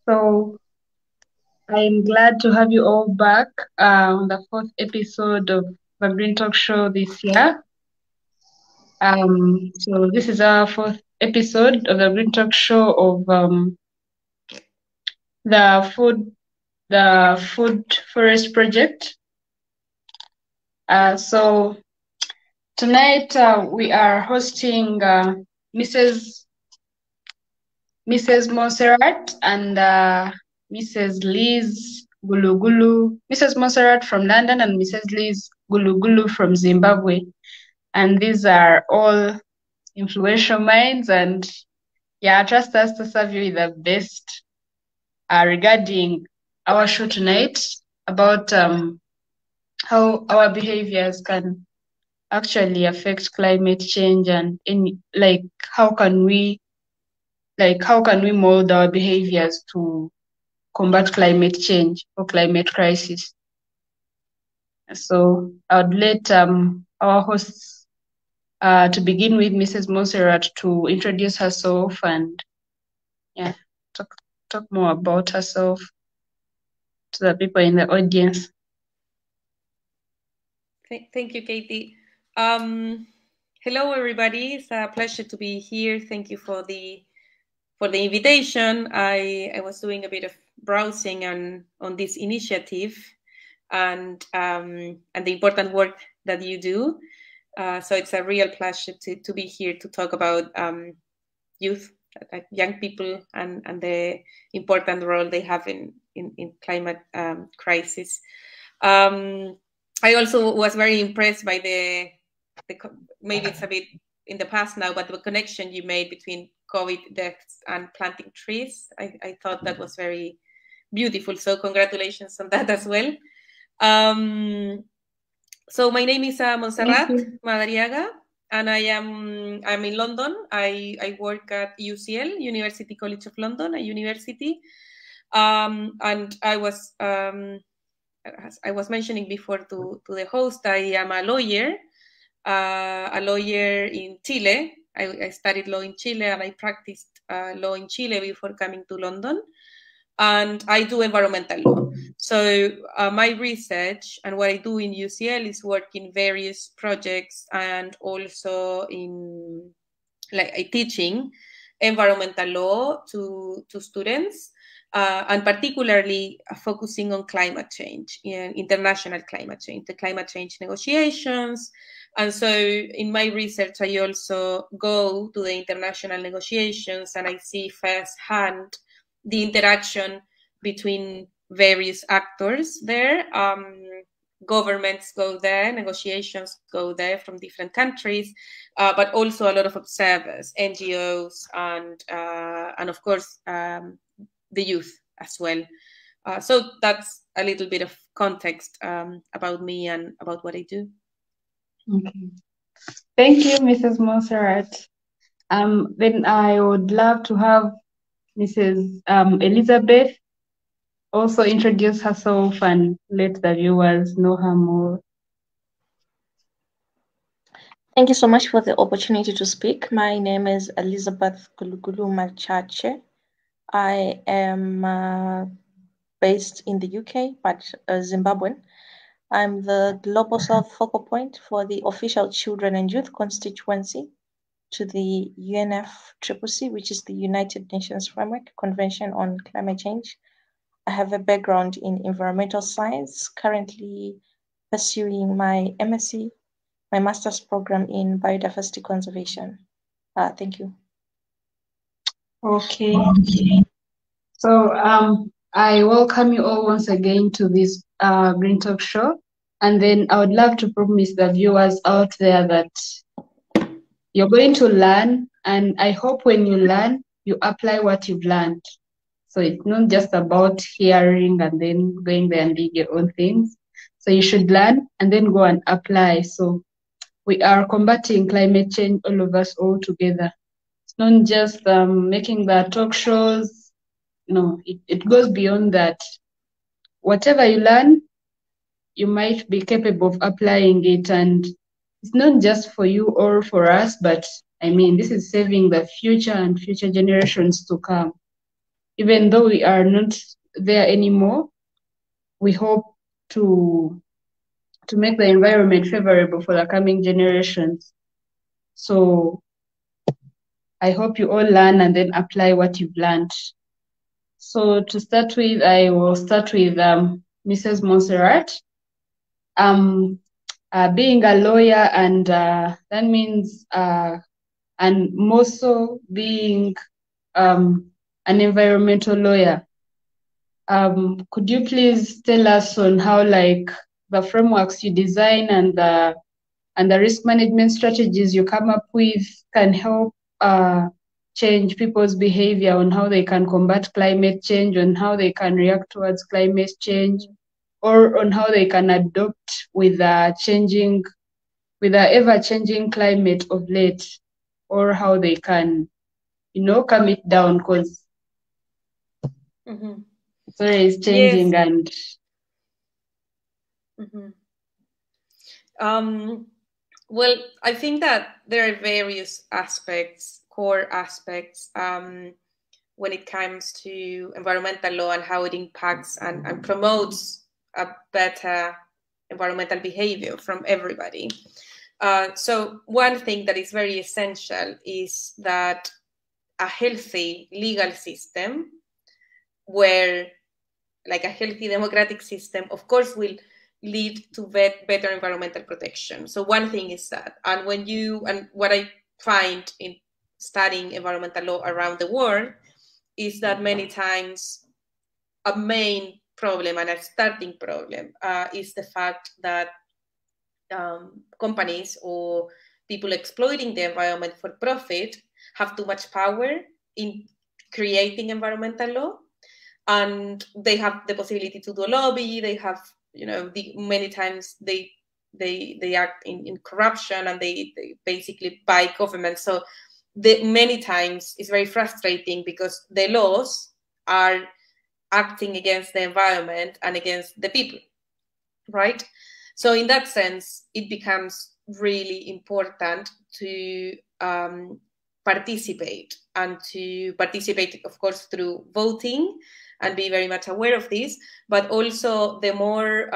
So I'm glad to have you all back on the fourth episode of the Green Talk Show this year. So this is our fourth episode of the Green Talk Show of the food forest project. So tonight we are hosting Mrs. Monserrat and Mrs. Liz Gulugulu, Mrs. Monserrat from London and Mrs. Liz Gulugulu from Zimbabwe. And these are all influential minds, and yeah, trust us to serve you with the best regarding our show tonight about how our behaviors can actually affect climate change, and how can we mold our behaviors to combat climate change or climate crisis. So I would let our hosts to begin with Mrs. Monserrat to introduce herself and talk more about herself to the people in the audience. Thank you, Katie. Hello, everybody. It's a pleasure to be here. Thank you for the invitation. I was doing a bit of browsing on this initiative and the important work that you do. So it's a real pleasure to be here to talk about youth, young people, and the important role they have in climate crisis. I also was very impressed by the maybe it's a bit in the past now, but the connection you made between COVID deaths and planting trees. I thought that was very beautiful. So congratulations on that as well. So my name is Monserrat Madariaga, and I'm in London. I work at UCL, University College of London, a university, and I was as I was mentioning before to the host, I am a lawyer in Chile. I studied law in Chile, and I practiced law in Chile before coming to London. And I do environmental law. So my research and what I do in UCL is work in various projects, and also in teaching environmental law to students. And particularly focusing on climate change, international climate change, the climate change negotiations. And so in my research, I also go to the international negotiations, and I see firsthand the interaction between various actors there. Governments go there, negotiations go there from different countries, but also a lot of observers, NGOs, and of course, the youth as well. So that's a little bit of context about me and about what I do. Okay. Thank you, Mrs. Monserrat. Then I would love to have Mrs. Elizabeth also introduce herself and let the viewers know her more. Thank you so much for the opportunity to speak. My name is Elizabeth Gulugulu Machache. I am based in the UK, but Zimbabwean. I'm the Global South focal point for the official Children and Youth constituency to the UNFCCC, which is the United Nations Framework Convention on Climate Change. I have a background in environmental science, currently pursuing my MSc, my master's program in biodiversity conservation. Thank you. Okay. So I welcome you all once again to this Green Talk Show. And then I would love to promise the viewers out there that you're going to learn. And I hope when you learn, you apply what you've learned. So it's not just about hearing and then going there and doing your own things. So you should learn and then go and apply. So we are combating climate change, all of us all together. It's not just making the talk shows. No, it goes beyond that. Whatever you learn, you might be capable of applying it. And it's not just for you or for us, but I mean, this is saving the future and future generations to come. even though we are not there anymore, we hope to make the environment favorable for the coming generations. So I hope you all learn and then apply what you've learned. So to start with, I will start with Mrs. Monserrat. Being a lawyer, and that means, and more so being an environmental lawyer. Could you please tell us on how, like, the frameworks you design and the risk management strategies you come up with can help change people's behavior on how they can combat climate change, on how they can react towards climate change, or on how they can adopt with the ever-changing climate of late, or how they can, calm it down, because it's always changing. Yes. And Well, I think that there are various aspects, core aspects, when it comes to environmental law and how it impacts and promotes a better environmental behavior from everybody. So one thing that is very essential is that a healthy legal system, where, like, a healthy democratic system, of course, will lead to better environmental protection. So one thing is that, and what I find in studying environmental law around the world is that many times a main problem and a starting problem is the fact that companies or people exploiting the environment for profit have too much power in creating environmental law, and they have the possibility to do a lobby. They have, many times they act in corruption, and they basically buy government. So many times it's very frustrating because the laws are acting against the environment and against the people, right? So in that sense, it becomes really important to participate, and to participate, of course, through voting, and be very much aware of this. But also, the more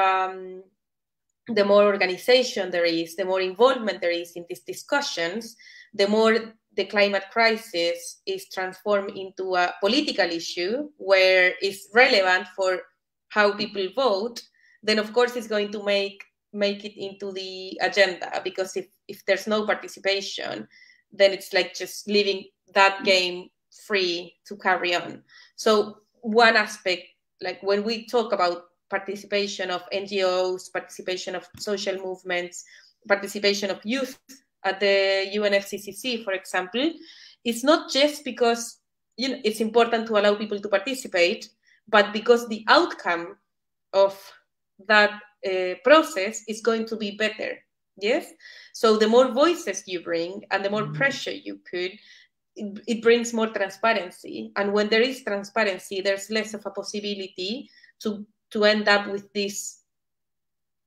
organization there is, the more involvement there is in these discussions, the more the climate crisis is transformed into a political issue where it's relevant for how people vote. Then of course it's going to make it into the agenda, because if there's no participation, then it's like just leaving that game free to carry on. So one aspect, like when we talk about participation of NGOs, participation of social movements, participation of youth at the UNFCCC, for example, it's not just because it's important to allow people to participate, but because the outcome of that process is going to be better. Yes. So the more voices you bring and the more pressure you put, it brings more transparency. And when there is transparency, there's less of a possibility to end up with these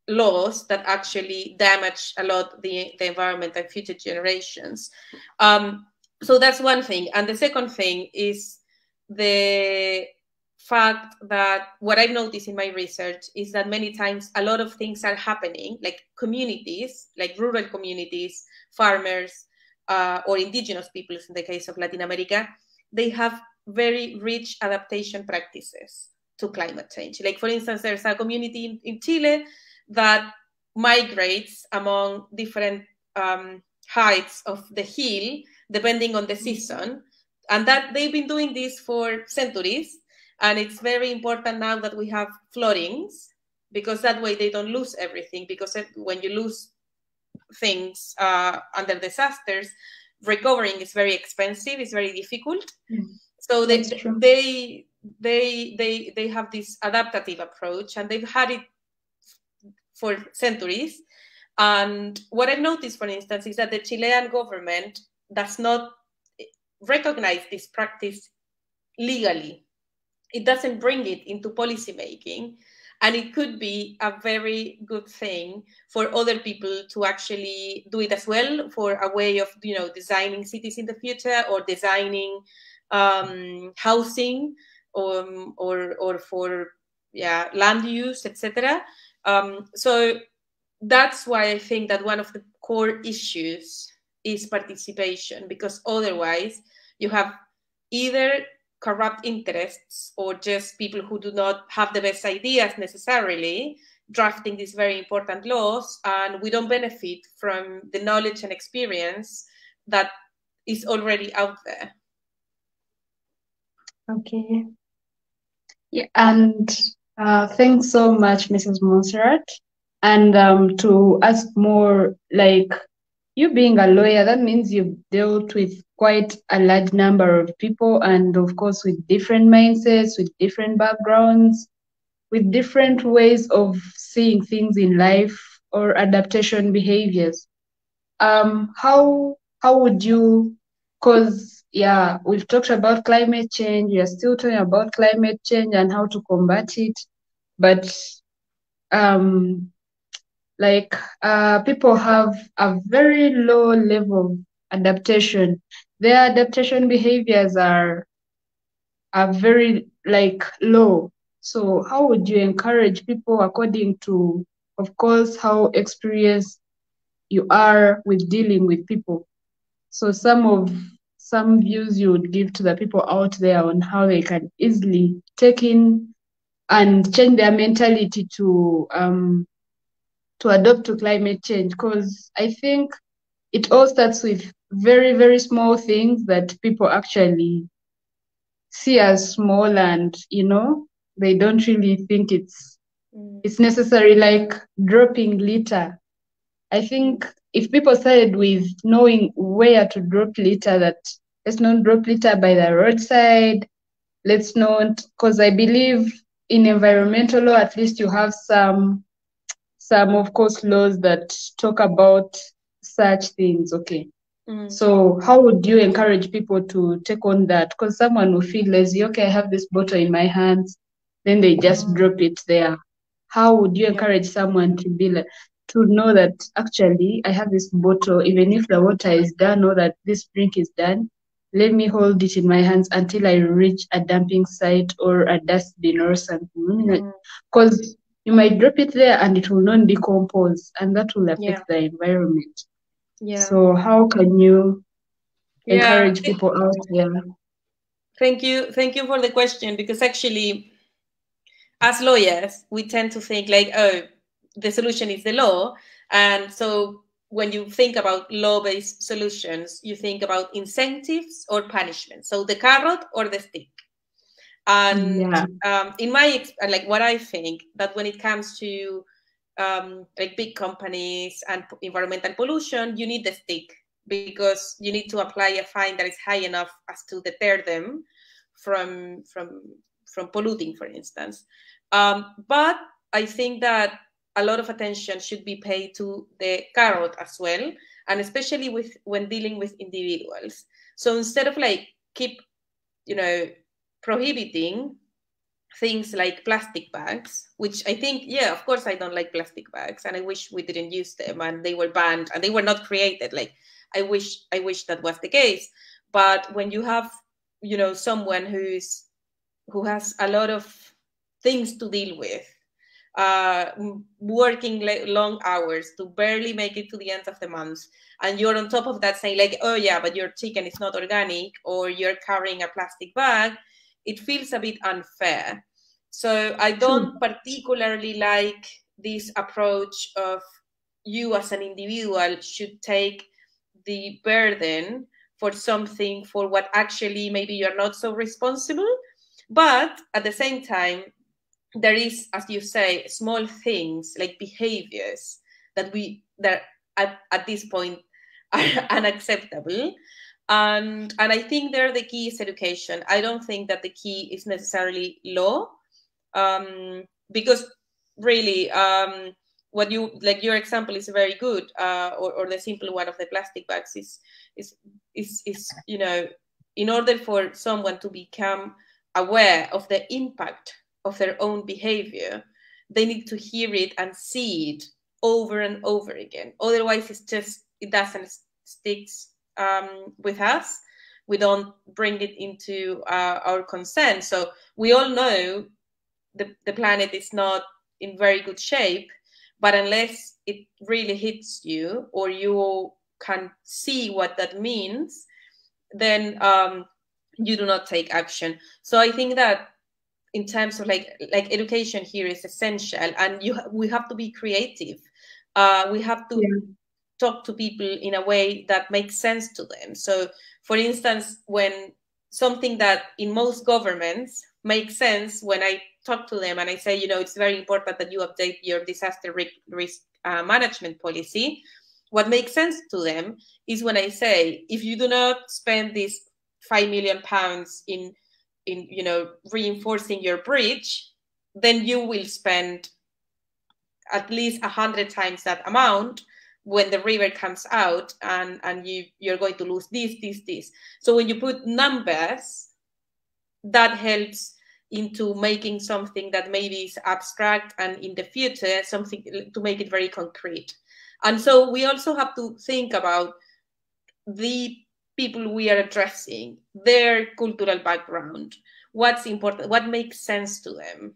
laws that actually damage a lot the environment and future generations. So that's one thing. And the second thing is the fact that what I've noticed in my research is that many times a lot of things are happening, like communities, like rural communities, farmers, or indigenous peoples in the case of Latin America, they have very rich adaptation practices to climate change. Like, for instance, there's a community in Chile that migrates among different heights of the hill, depending on the season. And that they've been doing this for centuries. And it's very important now that we have floodings, because that way they don't lose everything. Because when you lose things under disasters, recovering is very expensive, it's very difficult. So they have this adaptative approach, and they've had it for centuries. And what I've noticed, for instance, is that the Chilean government does not recognize this practice legally. It doesn't bring it into policy making. And it could be a very good thing for other people to actually do it as well, for a way of, designing cities in the future, or designing housing or for land use, etc. So that's why I think that one of the core issues is participation, because otherwise you have either corrupt interests or just people who do not have the best ideas necessarily drafting these very important laws, and we don't benefit from the knowledge and experience that is already out there. Okay. Yeah, and thanks so much, Mrs. Monserrat. And to ask more, like, you being a lawyer, that means you've dealt with quite a large number of people, and of course, with different mindsets, with different backgrounds, with different ways of seeing things in life or adaptation behaviors. How would you? Because we've talked about climate change. We are still talking about climate change and how to combat it, but um, people have a very low level of adaptation. Their adaptation behaviors are very low. So how would you encourage people according to, of course, how experienced you are with dealing with people? So some views you would give to the people out there on how they can easily take in and change their mentality to adapt to climate change, because I think it all starts with very, very small things that people actually see as small, and they don't really think it's necessary, like dropping litter. I think if people started with knowing where to drop litter, that let's not drop litter by the roadside, let's not, because I believe in environmental law, at least you have some of course laws that talk about such things. Okay. So how would you encourage people to take on that? Because someone will feel lazy. Okay, I have this bottle in my hands, then they just drop it there. How would you encourage someone to be like, to know that actually I have this bottle, even if the water is done or that this drink is done, let me hold it in my hands until I reach a dumping site or a dustbin or something. Because you might drop it there and it will not decompose, and that will affect the environment. So how can you encourage people out there? Thank you for the question, because actually, as lawyers, we tend to think like, oh, the solution is the law. And so when you think about law-based solutions, you think about incentives or punishment. So the carrot or the stick. And in my, like what I think, that when it comes to like big companies and environmental pollution, you need the stick, because you need to apply a fine that is high enough as to deter them from polluting, for instance. But I think that a lot of attention should be paid to the carrot as well, and especially when dealing with individuals. So instead of like keep, prohibiting things like plastic bags, which I think, of course, I don't like plastic bags, and I wish we didn't use them, and they were banned, and they were not created. Like, I wish that was the case. But when you have, someone who has a lot of things to deal with, working long hours to barely make it to the end of the month, and you're on top of that saying like, oh yeah, but your chicken is not organic, or you're carrying a plastic bag, it feels a bit unfair. So I don't particularly like this approach of you as an individual should take the burden for something for what actually maybe you're not so responsible. But at the same time, there is, as you say, small things like behaviors that at this point are unacceptable. And I think there the key is education. I don't think that the key is necessarily law, because really, what you like, your example is very good, or the simple one of the plastic bags is in order for someone to become aware of the impact of their own behavior, they need to hear it and see it over and over again. Otherwise, it doesn't stick with us. we don't bring it into our consent. So we all know the planet is not in very good shape, but unless it really hits you or you can see what that means, then you do not take action. So I think that in terms of like education here is essential, and we have to be creative. We have to talk to people in a way that makes sense to them. So for instance, when something that in most governments makes sense, when I talk to them and I say, it's very important that you update your disaster risk management policy, what makes sense to them is when I say, if you do not spend this £5 million in reinforcing your bridge, then you will spend at least 100 times that amount when the river comes out, and you're going to lose this. So when you put numbers, that helps into making something that maybe is abstract, and in the future something to make it very concrete. And so we also have to think about the people we are addressing, their cultural background, what's important, what makes sense to them.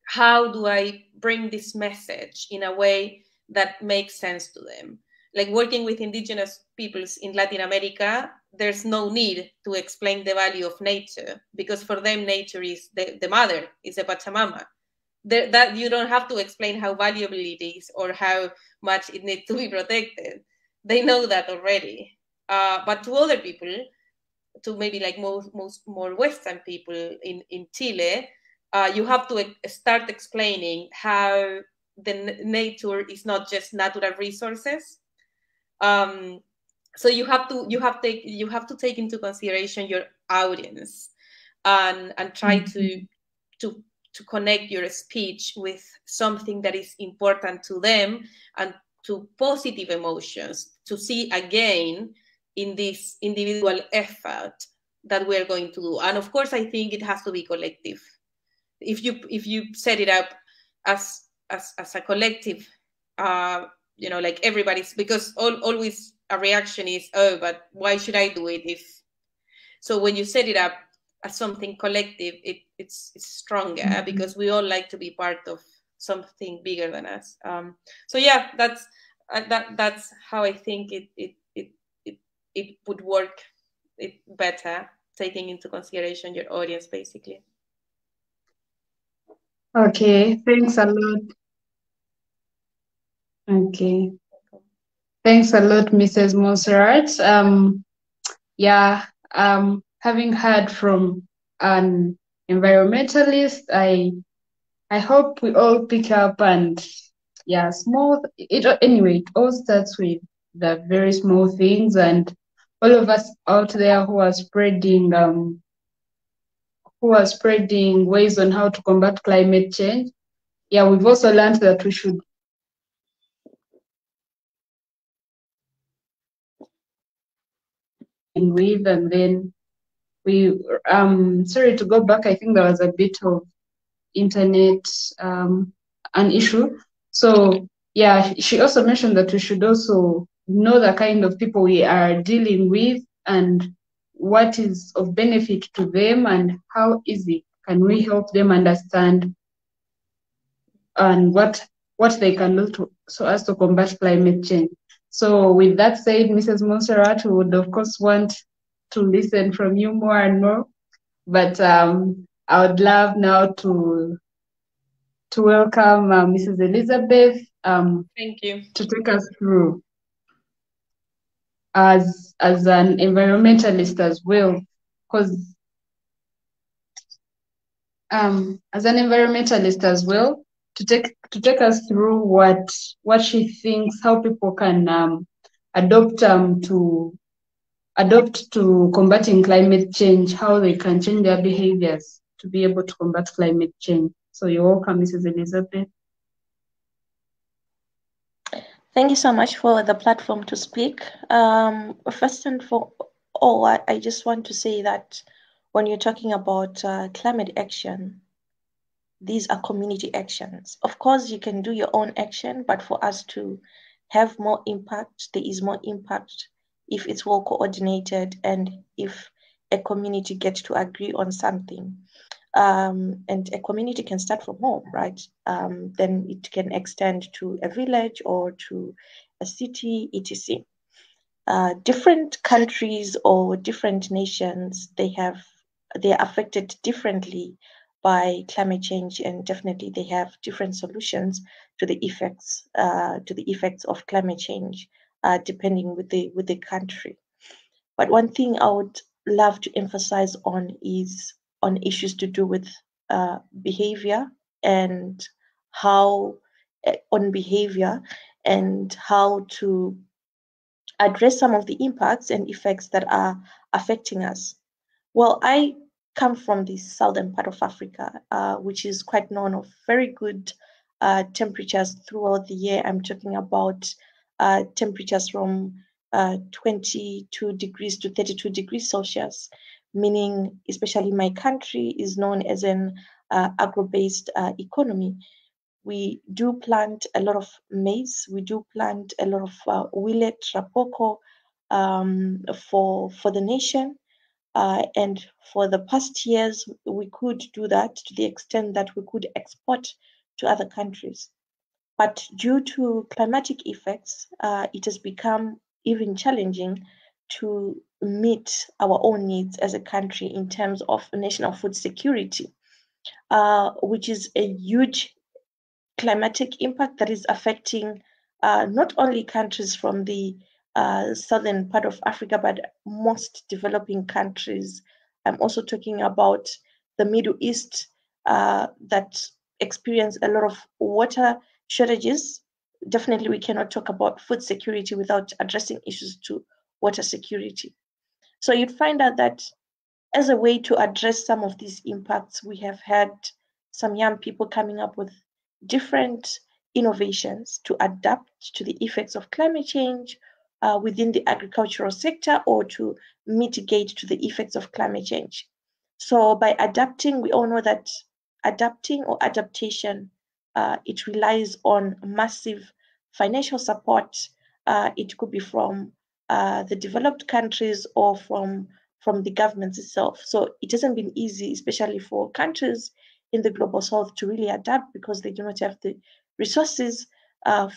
How do I bring this message in a way that makes sense to them? Like working with indigenous peoples in Latin America, there's no need to explain the value of nature, because for them nature is the mother, is the Pachamama. That you don't have to explain how valuable it is or how much it needs to be protected. They know that already. But to other people, to maybe like most more Western people in Chile, you have to start explaining how the nature is not just natural resources. So you have to take into consideration your audience, and try to connect your speech with something that is important to them and to positive emotions, to see again in this individual effort that we're going to do. And of course, I think it has to be collective. If you set it up as a collective, like everybody's, because always a reaction is, oh, but why should I do it? So when you set it up as something collective, it's stronger, because we all like to be part of something bigger than us. So yeah, that's how I think it would work better, taking into consideration your audience, basically. Okay, thanks a lot. Okay, thanks a lot, Mrs. Monserrat. Having heard from an environmentalist, I hope we all pick up, and small. Anyway, it all starts with the very small things, and all of us out there who are spreading ways on how to combat climate change. Yeah, we've also learned that we should with, and then we sorry to go back, I think there was a bit of internet an issue. So yeah, she also mentioned that we should also know the kind of people we are dealing with and what is of benefit to them, and how easy can we help them understand and what they can do so as to combat climate change. So with that said, Mrs. Monserrat, we would of course want to listen from you more and more, but I would love now to welcome Mrs. Elizabeth Thank you. to take us through as an environmentalist as well, because as an environmentalist as well, to take us through what she thinks, how people can adopt to combating climate change, how they can change their behaviors to be able to combat climate change. So you're welcome, Mrs. Elizabeth. Thank you so much for the platform to speak. First and for all, I just want to say that when you're talking about climate action, these are community actions. Of course, you can do your own action, but for us to have more impact, there is more impact if it's well coordinated and if a community get to agree on something. And a community can start from home, right? Then it can extend to a village or to a city, etc. Different countries or different nations, they are affected differently by climate change, and definitely they have different solutions to the effects of climate change, depending with the country. But one thing I would love to emphasize on is on issues to do with behavior and how on behavior and how to address some of the impacts and effects that are affecting us. Well, I come from the southern part of Africa, which is quite known of very good temperatures throughout the year. I'm talking about temperatures from 22 degrees to 32 degrees Celsius, meaning especially my country is known as an agro-based economy. We do plant a lot of maize. We do plant a lot of millet, rapoko for the nation. And for the past years, we could do that to the extent that we could export to other countries. But due to climatic effects, it has become even challenging to meet our own needs as a country in terms of national food security, which is a huge climatic impact that is affecting not only countries from the southern part of Africa, but most developing countries. I'm also talking about the Middle East that experience a lot of water shortages. Definitely, we cannot talk about food security without addressing issues to water security. So you'd find out that as a way to address some of these impacts, we have had some young people coming up with different innovations to adapt to the effects of climate change within the agricultural sector or to mitigate to the effects of climate change. So by adapting, we all know that adapting or adaptation, it relies on massive financial support. It could be from the developed countries or from the governments itself. So it hasn't been easy, especially for countries in the global south, to really adapt because they do not have the resources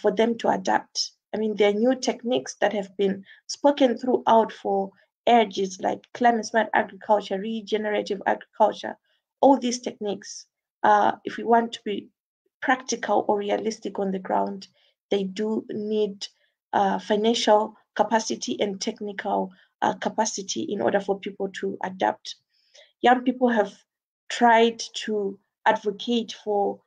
for them to adapt. I mean, there are new techniques that have been spoken throughout for ages like climate smart agriculture, regenerative agriculture, all these techniques. If we want to be practical or realistic on the ground, they do need financial capacity and technical capacity in order for people to adapt. Young people have tried to advocate for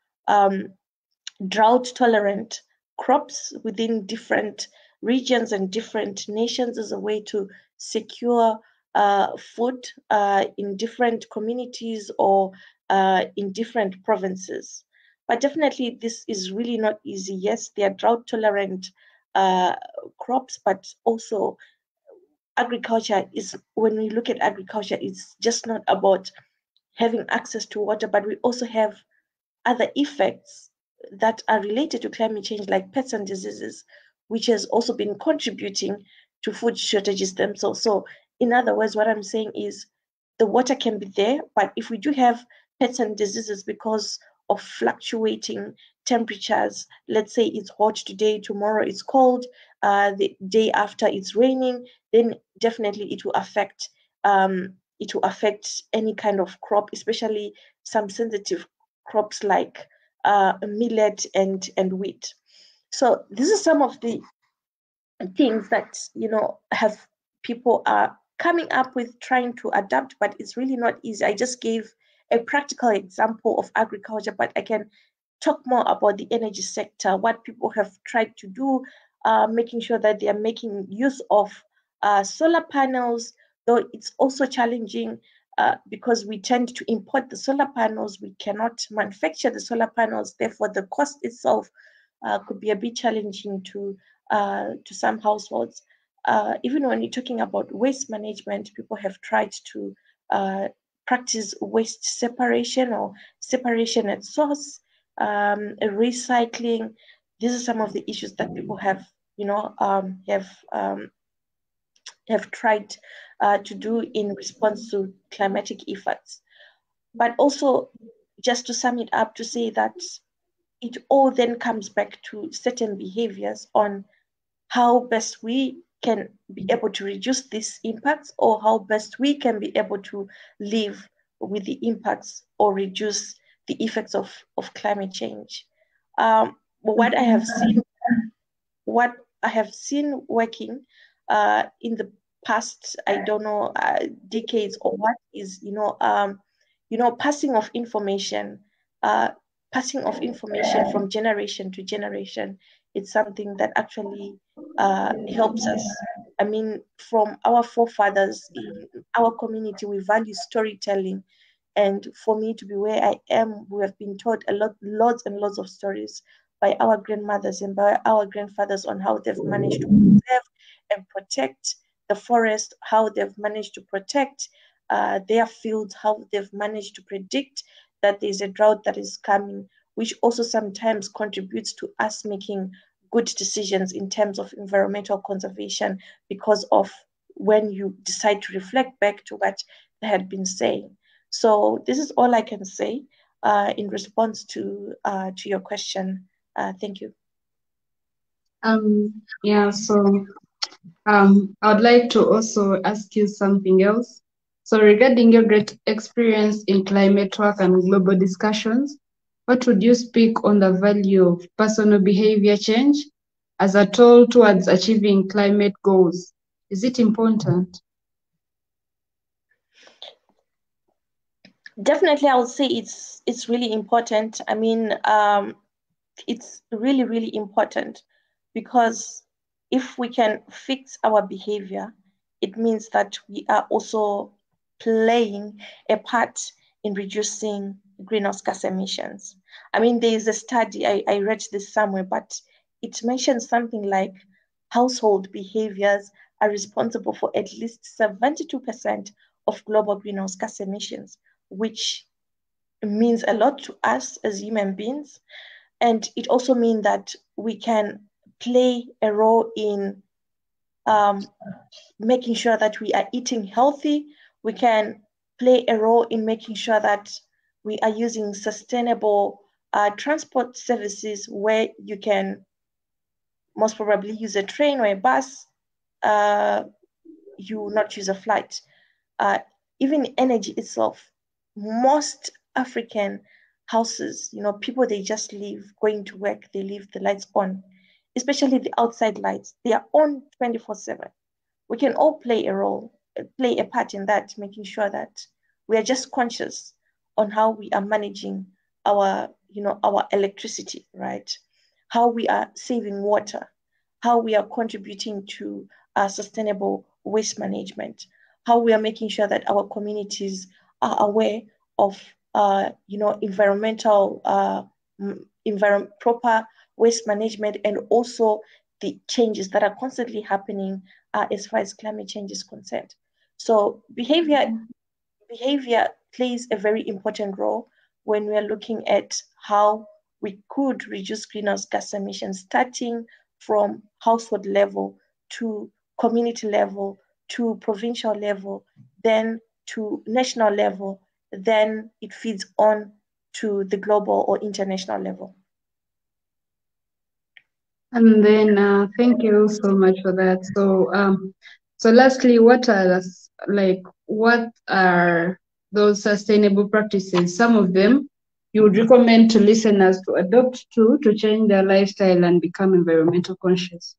drought tolerant crops within different regions and different nations as a way to secure food in different communities or in different provinces. But definitely, this is really not easy. Yes, they are drought tolerant crops, but also agriculture is, when we look at agriculture, it's just not about having access to water, but we also have other effects that are related to climate change, like pests and diseases, which has also been contributing to food shortages themselves. So, in other words, what I'm saying is the water can be there, but if we do have pests and diseases because of fluctuating temperatures, let's say it's hot today, tomorrow it's cold, the day after it's raining, then definitely it will affect any kind of crop, especially some sensitive crops like millet and wheat. So this is some of the things that have people are coming up with trying to adapt, but it's really not easy. I just gave a practical example of agriculture, but I can talk more about the energy sector, what people have tried to do, making sure that they are making use of solar panels, though it's also challenging because we tend to import the solar panels. We cannot manufacture the solar panels, therefore the cost itself could be a bit challenging to some households. Even when you're talking about waste management, people have tried to practice waste separation or separation at source, recycling. These are some of the issues that people have, have have tried to do in response to climatic effects. But also, just to sum it up, to say that it all then comes back to certain behaviors on how best we can be able to reduce these impacts, or how best we can be able to live with the impacts or reduce the effects of climate change. What I have seen, what I have seen working in the past, I don't know, decades or what is, passing of information, uh, passing of information from generation to generation. It's something that actually helps us. I mean, from our forefathers in our community, we value storytelling. And for me to be where I am, we have been taught lots and lots of stories by our grandmothers and by our grandfathers on how they've managed to preserve and protect the forest, how they've managed to protect their fields, how they've managed to predict that there's a drought that is coming, which also sometimes contributes to us making good decisions in terms of environmental conservation, because of when you decide to reflect back to what they had been saying. So this is all I can say in response to your question. Thank you. Yeah, so I would like to also ask you something else. So regarding your great experience in climate work and global discussions, what would you speak on the value of personal behavior change as a tool towards achieving climate goals? Is it important? Definitely, I would say it's really important. I mean, it's really, really important, because if we can fix our behavior, it means that we are also playing a part in reducing greenhouse gas emissions. I mean, there is a study, I read this somewhere, but it mentions something like household behaviors are responsible for at least 72% of global greenhouse gas emissions, which means a lot to us as human beings. And it also means that we can play a role in making sure that we are eating healthy. We can play a role in making sure that we are using sustainable transport services, where you can most probably use a train or a bus. You will not use a flight. Uh, Even energy itself, most African houses, people, they just leave going to work, they leave the lights on, especially the outside lights. They are on 24/7. We can all play a role, play a part in that, making sure that we are just conscious on how we are managing our electricity, right? How we are saving water, how we are contributing to sustainable waste management, how we are making sure that our communities are aware of environmental proper waste management, and also the changes that are constantly happening as far as climate change is concerned. So behavior plays a very important role when we are looking at how we could reduce greenhouse gas emissions, starting from household level to community level to provincial level, then to national level, then it feeds on to the global or international level. And then thank you so much for that. So lastly, what are those sustainable practices? Some of them you would recommend to listeners to adopt to change their lifestyle and become environmental conscious.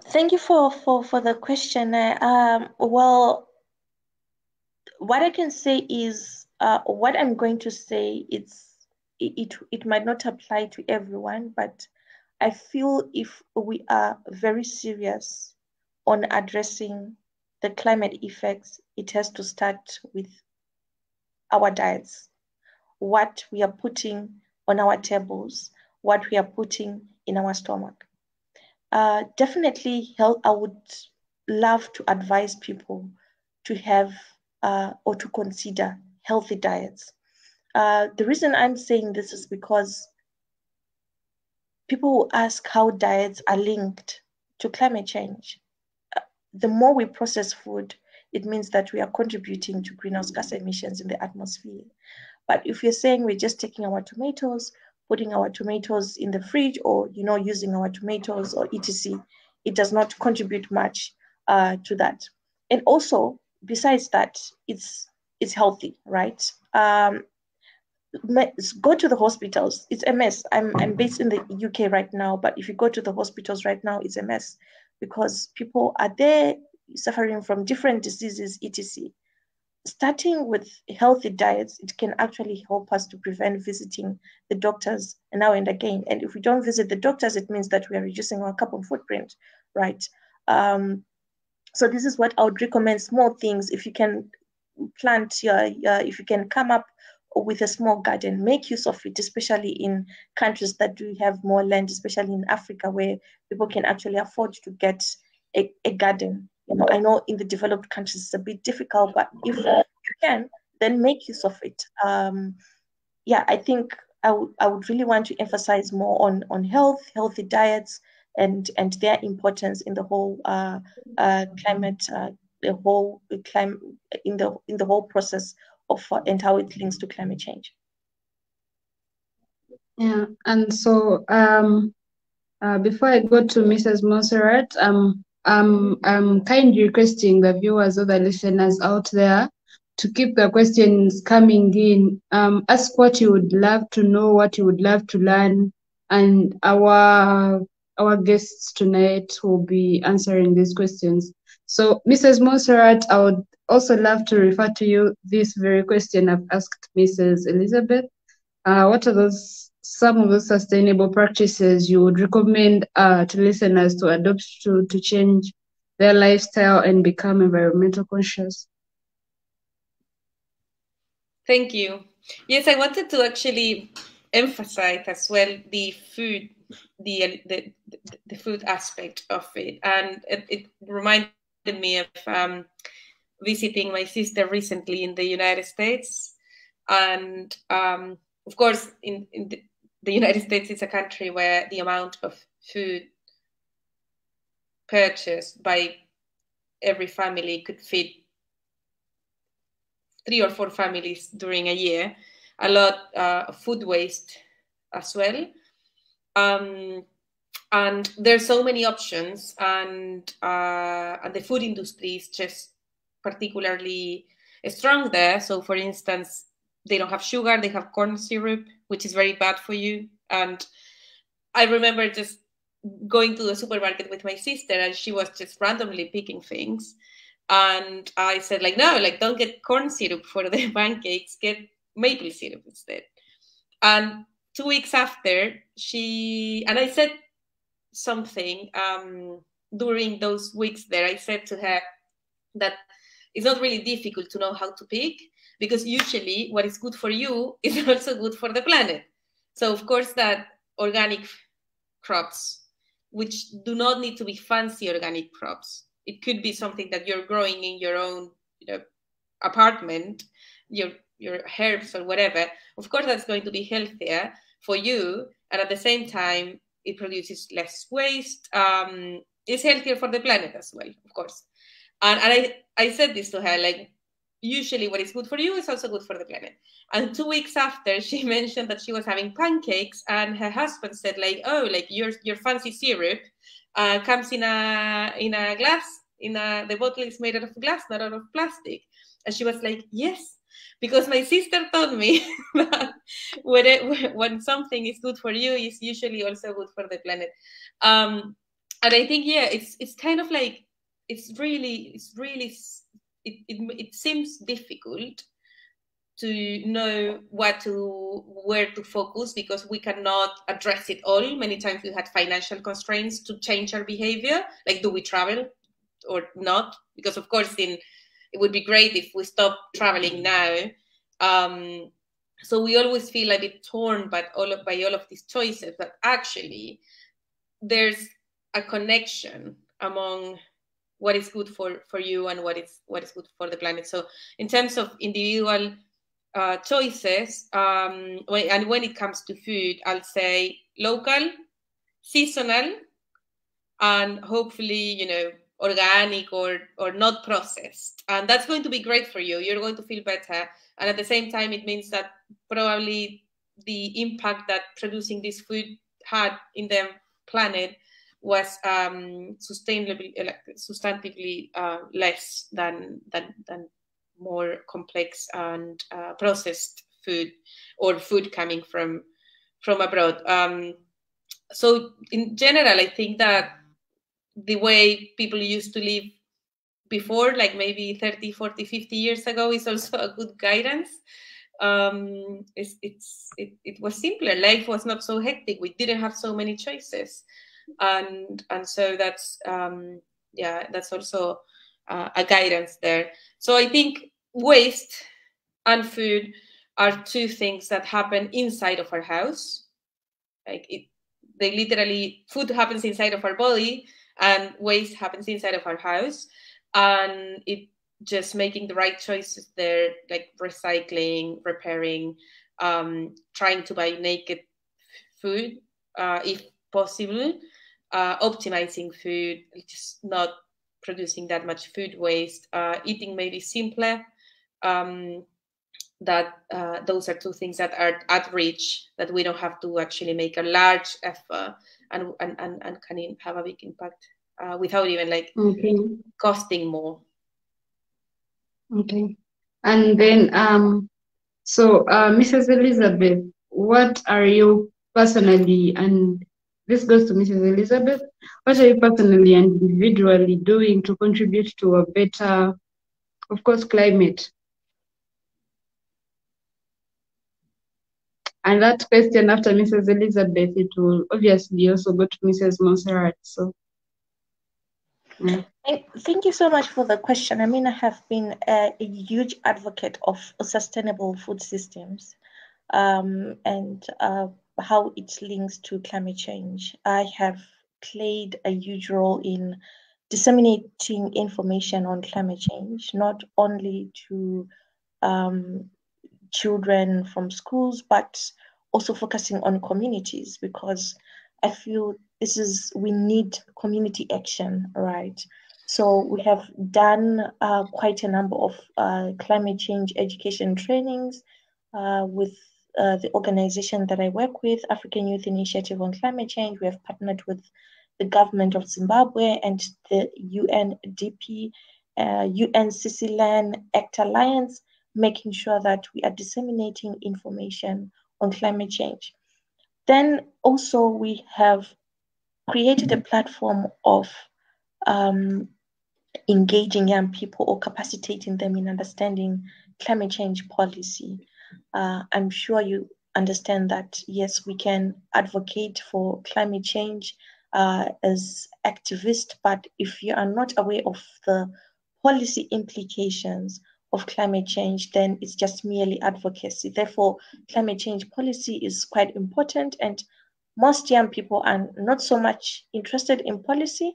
Thank you for the question. Well, what I can say is, what I'm going to say, it might not apply to everyone, but I feel if we are very serious on addressing the climate effects, it has to start with our diets, what we are putting on our tables, what we are putting in our stomach. Definitely, health. I would love to advise people to have or to consider healthy diets. The reason I'm saying this is because people will ask how diets are linked to climate change. The more we process food, it means that we are contributing to greenhouse gas emissions in the atmosphere. But if you're saying we're just taking our tomatoes, putting our tomatoes in the fridge, or using our tomatoes or etc., it does not contribute much to that. And also, besides that, it's healthy, right? Go to the hospitals. It's a mess. I'm based in the UK right now, but if you go to the hospitals right now, it's a mess because people are there suffering from different diseases, etc. Starting with healthy diets, it can actually help us to prevent visiting the doctors now and again. And if we don't visit the doctors, it means that we are reducing our carbon footprint, right? So this is what I would recommend: small things. If you can plant if you can come up with a small garden, make use of it, especially in countries that do have more land, especially in Africa, where people can actually afford to get a garden. I know in the developed countries it's a bit difficult, but if you can, then make use of it. I think I would really want to emphasize more on healthy diets, and their importance in the whole climate, the whole climate, in the whole process of and how it links to climate change. Yeah, and so before I go to Mrs. Monserrat, I'm kindly requesting the viewers or the listeners out there to keep the questions coming in. Ask what you would love to know, what you would love to learn, and our guests tonight will be answering these questions. So, Mrs. Monserrat, I would also love to refer to you this very question I've asked Mrs. Elizabeth. What are some of those sustainable practices you would recommend to listeners to adopt to change their lifestyle and become environmental conscious? Thank you. Yes, I wanted to actually emphasize as well the food, the food aspect of it, and it reminded me of visiting my sister recently in the United States, and of course, in the United States, it's a country where the amount of food purchased by every family could feed 3 or 4 families during a year. A lot of food waste as well. And there's so many options, and the food industry is just particularly strong there. So for instance, they don't have sugar, they have corn syrup, which is very bad for you. And I remember just going to the supermarket with my sister, and she was just randomly picking things. And I said, no, don't get corn syrup for the pancakes, get maple syrup instead. And 2 weeks after, I said something during those weeks there. I said to her that it's not really difficult to know how to pick, because usually what is good for you is also good for the planet. So of course that organic crops, which do not need to be fancy organic crops, it could be something that you're growing in your own apartment, your herbs or whatever. Of course that's going to be healthier for you, and at the same time it produces less waste. It's healthier for the planet as well, of course. And I said this to her, usually what is good for you is also good for the planet. And 2 weeks after, she mentioned that she was having pancakes, and her husband said, your fancy syrup comes in a glass, the bottle is made out of glass, not out of plastic. And she was like, yes, because my sister told me that when something is good for you, it's usually also good for the planet. And I think, it's kind of like, it seems difficult to know where to focus, because we cannot address it all. Many times we had financial constraints to change our behavior, do we travel or not? Because of course it would be great if we stop traveling now. So we always feel a bit torn by all of these choices, but actually there's a connection among what is good for you and what is good for the planet. So in terms of individual choices, when it comes to food, I'll say local, seasonal, and hopefully, you know, organic or not processed. And that's going to be great for you. You're going to feel better. And at the same time, it means that probably the impact that producing this food had in the planet was substantively less than more complex and processed food, or food coming from abroad. So in general, I think that the way people used to live before, like maybe 30, 40, 50 years ago, is also a good guidance. It was simpler. Life was not so hectic. We didn't have so many choices. And so that's that's also a guidance there. So I think waste and food are two things that happen inside of our house. Like they literally, food happens inside of our body and waste happens inside of our house, and it just making the right choices there, like recycling, repairing, trying to buy naked food if possible, optimizing food, just not producing that much food waste, eating maybe simpler. That those are two things that are at reach, that we don't have to actually make a large effort, and can have a big impact without even like costing more. Okay. And then so Mrs. Elizabeth, what are you personally, and this goes to Mrs. Elizabeth, what are you personally and individually doing to contribute to a better, of course, climate? And that question after Mrs. Elizabeth, it will obviously also go to Mrs. Monserrat. So, yeah. Thank you so much for the question. I mean, I have been a huge advocate of sustainable food systems and how it links to climate change. I have played a huge role in disseminating information on climate change, not only to children from schools, but also focusing on communities, because I feel we need community action, right? So we have done quite a number of climate change education trainings with the organization that I work with, African Youth Initiative on Climate Change. We have partnered with the government of Zimbabwe and the UNDP, UNCCLAN Act Alliance, making sure that we are disseminating information on climate change. Then also we have created a platform of engaging young people or capacitating them in understanding climate change policy. I'm sure you understand that, yes, we can advocate for climate change as activists, but if you are not aware of the policy implications of climate change, then it's just merely advocacy. Therefore, climate change policy is quite important, and most young people are not so much interested in policy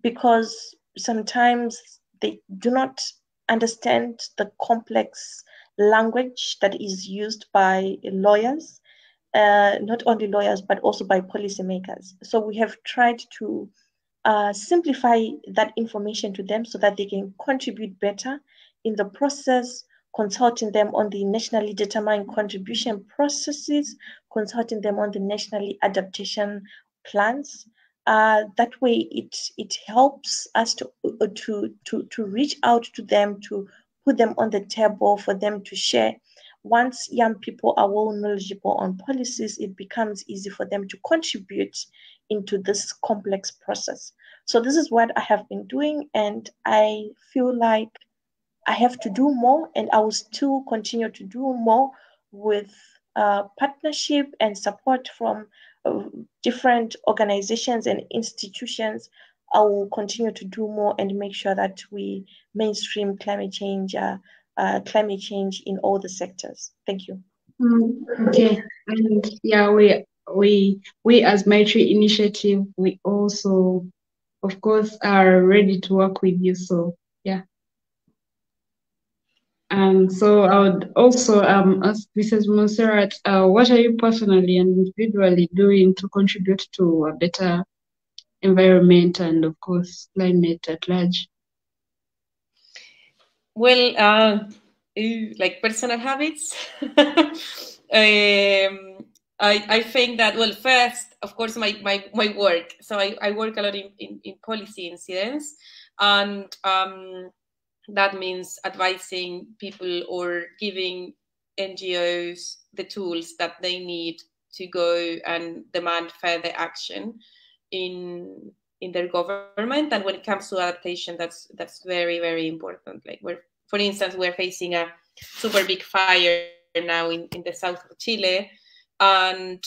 because sometimes they do not understand the complex language that is used by lawyers, not only lawyers, but also by policymakers. So we have tried to simplify that information to them so that they can contribute better in the process, consulting them on the nationally determined contribution processes, consulting them on the nationally adaptation plans. That way, it helps us to reach out to them, to put them on the table for them to share. Once young people are well knowledgeable on policies, it becomes easy for them to contribute into this complex process. So this is what I have been doing, and I feel like I have to do more, and I will still continue to do more with partnership and support from different organizations and institutions. I will continue to do more and make sure that we mainstream climate change in all the sectors. Thank you. Okay. And yeah, we as Maitri Initiative, we also, of course, are ready to work with you. So yeah. And so I would also ask Mrs. Monserrat, what are you personally and individually doing to contribute to a better environment and, of course, climate at large? Well, like personal habits, I think that, well, first, of course, my work. So I work a lot in policy incidents, and that means advising people or giving NGOs the tools that they need to go and demand further action in their government. And when it comes to adaptation, that's very, very important. Like, for instance, we're facing a super big fire now in the south of Chile, and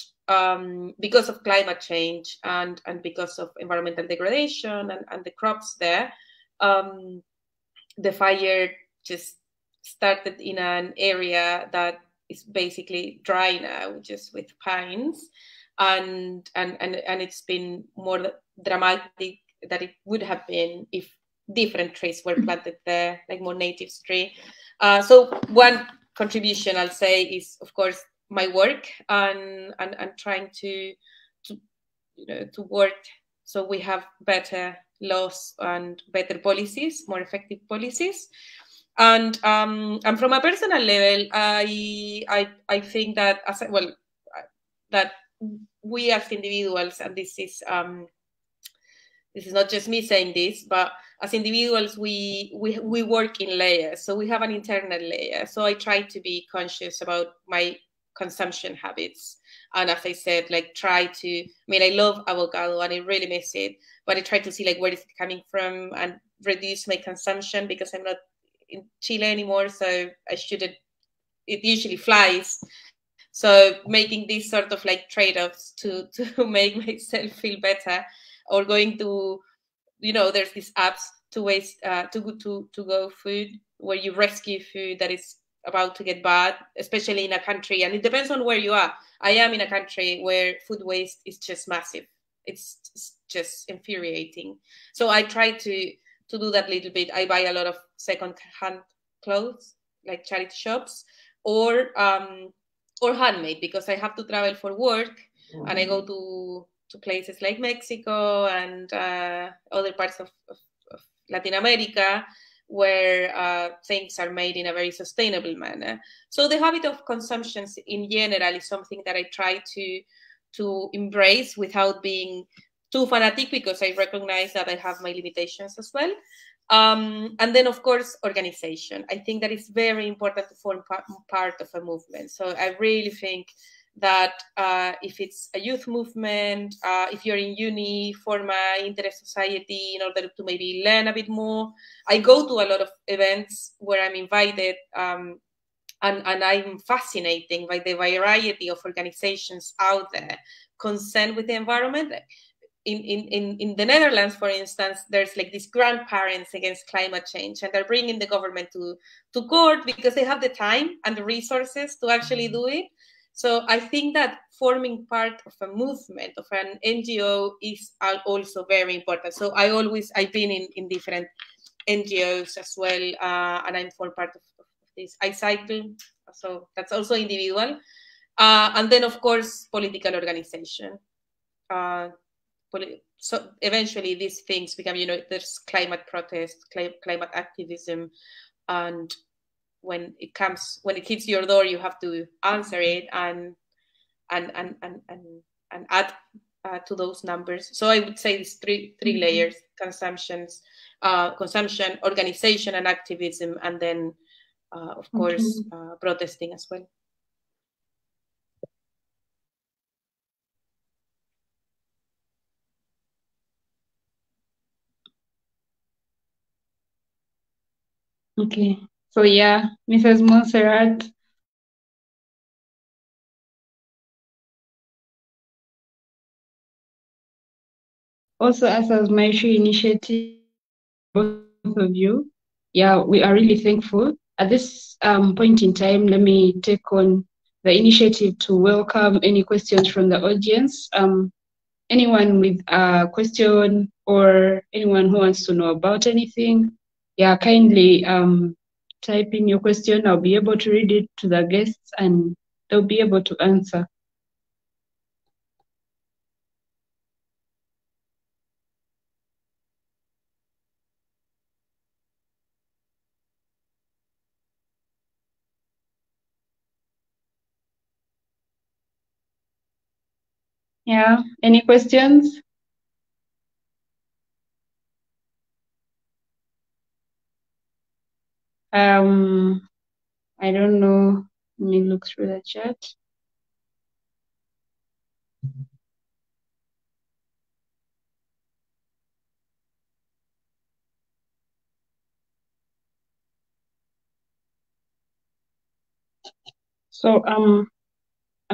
because of climate change and because of environmental degradation and the crops there, the fire just started in an area that is basically dry now, just with pines, and it's been more dramatic than it would have been if different trees were planted there, like more native tree. So one contribution I'll say is, of course, my work and trying to to work so we have better laws and better policies, more effective policies. And from a personal level, I think that that we as individuals, and this is not just me saying this, but as individuals, we work in layers. So we have an internal layer. So I try to be conscious about my consumption habits. And as I said, like I love avocado and I really miss it, but I try to see like where is it coming from and reduce my consumption because I'm not in Chile anymore. So I shouldn't, it usually flies. So making these sort of like trade-offs to make myself feel better, or going to, there's these apps to waste to go food, where you rescue food that is about to get bad, especially in a country, and it depends on where you are. I am in a country where food waste is just massive. It's just infuriating. So I try to do that little bit. I buy a lot of second-hand clothes, like charity shops, or handmade, because I have to travel for work, and I go to places like Mexico and other parts of Latin America, where things are made in a very sustainable manner. So the habit of consumption in general is something that I try to embrace without being too fanatic, because I recognize that I have my limitations as well. And then, of course, organization. I think that it's very important to form part of a movement. So I really think that if it's a youth movement, if you're in uni, form an interest society in order to maybe learn a bit more. I go to a lot of events where I'm invited, and I'm fascinated by the variety of organizations out there concerned with the environment. In the Netherlands, for instance, there's like these grandparents against climate change, and they're bringing the government to court because they have the time and the resources to actually do it. So I think that forming part of a movement, of an NGO, is also very important. So I've been in different NGOs as well, and I'm for part of this. I cycle, so that's also individual. And then, of course, political organization. So eventually these things become, there's climate protest, climate activism, and when it hits your door, you have to answer it and add to those numbers. So I would say these three layers: consumption, organization, and activism, and then of course protesting as well. Okay, so yeah, Mrs. Montserrat. Also, as a Maitri initiative, both of you, yeah, we are really thankful. At this point in time, let me take on the initiative to welcome any questions from the audience. Anyone with a question or anyone who wants to know about anything, yeah, kindly type in your question, I'll be able to read it to the guests and they'll be able to answer. Yeah, any questions? I don't know. Let me look through the chat. So I'm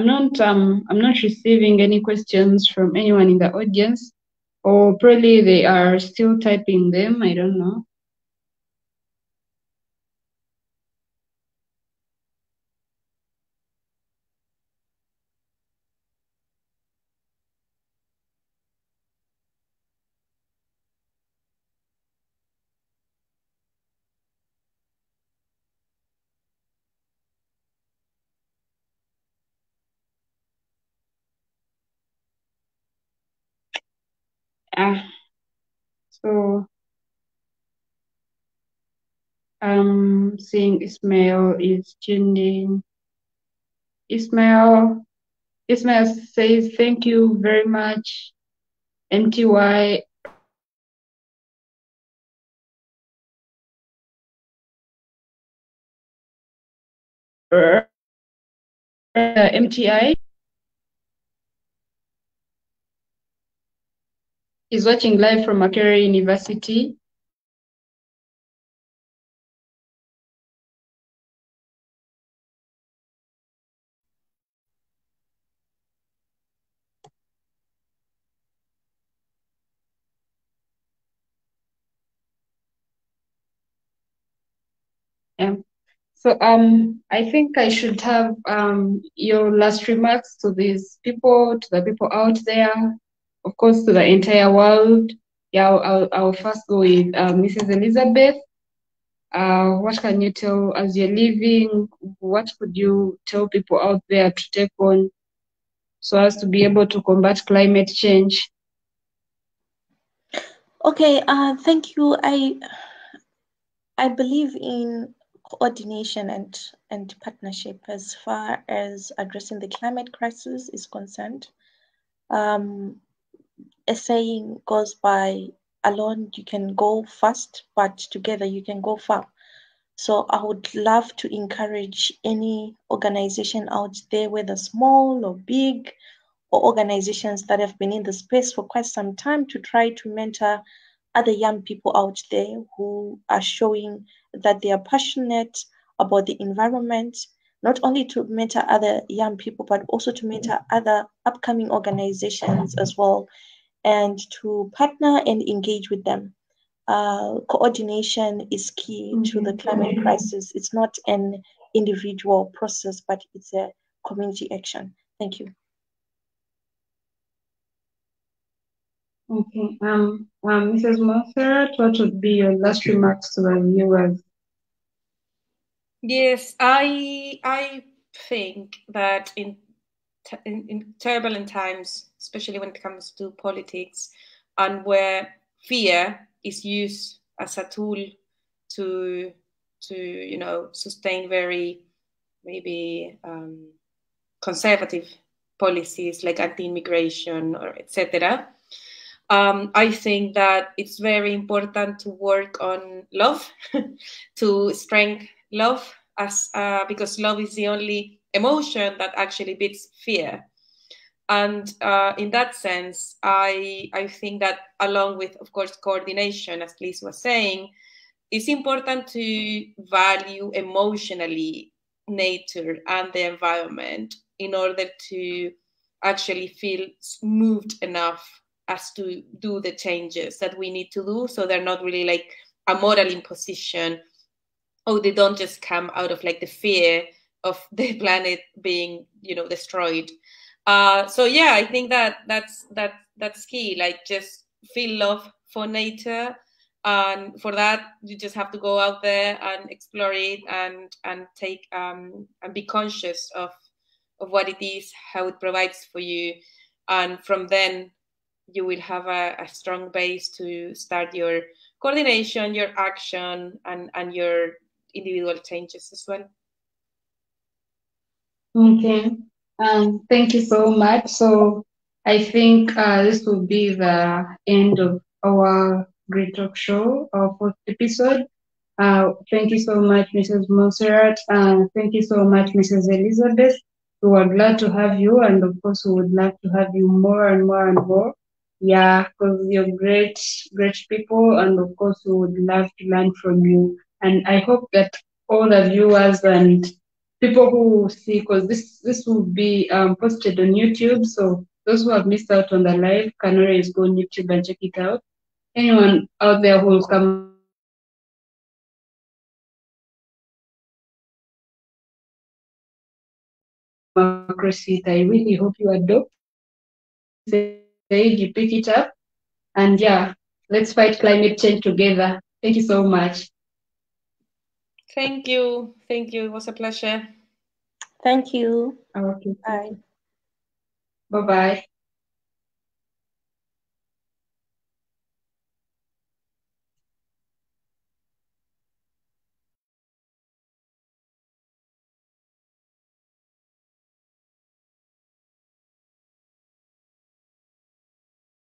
not receiving any questions from anyone in the audience, or probably they are still typing them. I don't know. So seeing Ismail is tuned in. Ismail says thank you very much. MTY MTI is watching live from Makerere University. So I think I should have your last remarks to these people, to the people out there, of course, to the entire world. Yeah, I'll first go with Mrs. Elizabeth. What can you tell as you're leaving? What could you tell people out there to take on so as to be able to combat climate change? Okay, thank you. I believe in coordination and partnership as far as addressing the climate crisis is concerned. A saying goes by, alone you can go fast, but together you can go far. So I would love to encourage any organization out there, whether small or big, or organizations that have been in the space for quite some time, to try to mentor other young people out there who are showing that they are passionate about the environment, not only to mentor other young people, but also to mentor other upcoming organizations as well, and to partner and engage with them. Coordination is key to the climate crisis. It's not an individual process, but it's a community action. Thank you. Okay. Mrs. Montserrat, what would be your last remarks to the viewers? Yes, I think that in turbulent times, especially when it comes to politics, and where fear is used as a tool to sustain very maybe conservative policies like anti-immigration or etc. I think that it's very important to work on love, to strengthen love, because love is the only emotion that actually beats fear. And in that sense, I think that along with, of course, coordination, as Liz was saying, it's important to value emotionally nature and the environment in order to actually feel moved enough as to do the changes that we need to do, so they're not really like a moral imposition. Oh, they don't just come out of like the fear of the planet being destroyed. So yeah, I think that's key, like just feel love for nature And for that, you just have to go out there and explore it and take and be conscious of what it is, how it provides for you, and from then you will have a strong base to start your coordination, your action, and your individual changes as well. Okay. Thank you so much. So I think this will be the end of our Great Talk Show, our fourth episode. Thank you so much, Mrs. Monserrat. Thank you so much, Mrs. Elizabeth. We were glad to have you, and of course, we would love to have you more and more and more. Yeah, because you're great, great people, and of course, we would love to learn from you. And I hope that all the viewers and people who see, because this will be posted on YouTube, so those who have missed out on the live can always go on YouTube and check it out. Anyone out there who will come across it, I really hope you adopt it. Like we said, you pick it up, and yeah, let's fight climate change together. Thank you so much. Thank you. Thank you. It was a pleasure. Thank you. Okay, Bye. bye bye.